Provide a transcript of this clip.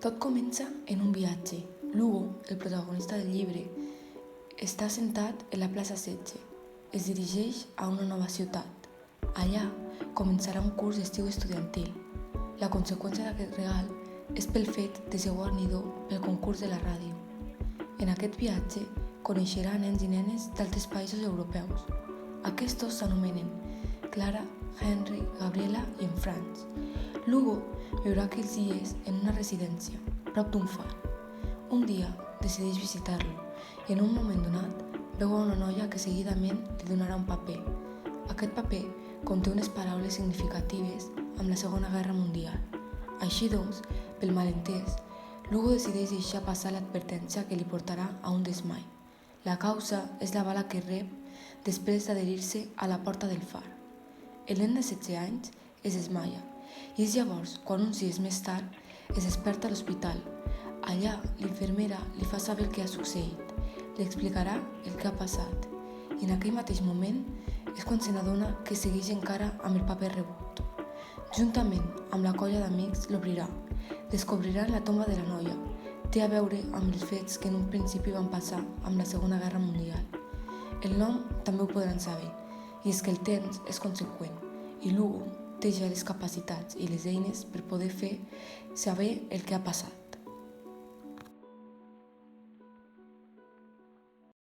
Tot comença en un viatge. Lugo, el protagonista del llibre, està sentat en la plaça Setge. Es dirigeix a una nova ciutat. Allà començarà un curs d'estiu estudiantil. La conseqüència d'aquest regal és pel fet de ser guarnidor pel concurs de la ràdio. En aquest viatge coneixerà nens i nenes d'altres països europeus. Aquests s'anomenen Clara, Henry, Gabriela i en Franz. Lugo viurà aquells dies en una residència, prop d'un far. Un dia decideix visitar-lo i en un moment donat veu a una noia que seguidament li donarà un paper. Aquest paper conté unes paraules significatives amb la Segona Guerra Mundial. Així doncs, pel malentès, Lugo decideix deixar passar l'advertència que li portarà a un desmai. La causa és la bala que rep després d'adherir-se a la porta del far. El nen de 16 anys es desmaia i és llavors quan uns dies més tard es desperta a l'hospital. Allà, l'infermera li fa saber el que ha succeït, li explicarà el que ha passat i en aquell mateix moment és quan se n'adona que segueix encara amb el paper rebut. Juntament amb la colla d'amics l'obrirà, descobriran la tomba de la noia. Té a veure amb els fets que en un principi van passar amb la Segona Guerra Mundial. El nom també ho podran saber, i és que el temps és conseqüent i Lugo té ja les capacitats i les eines per poder fer saber el que ha passat.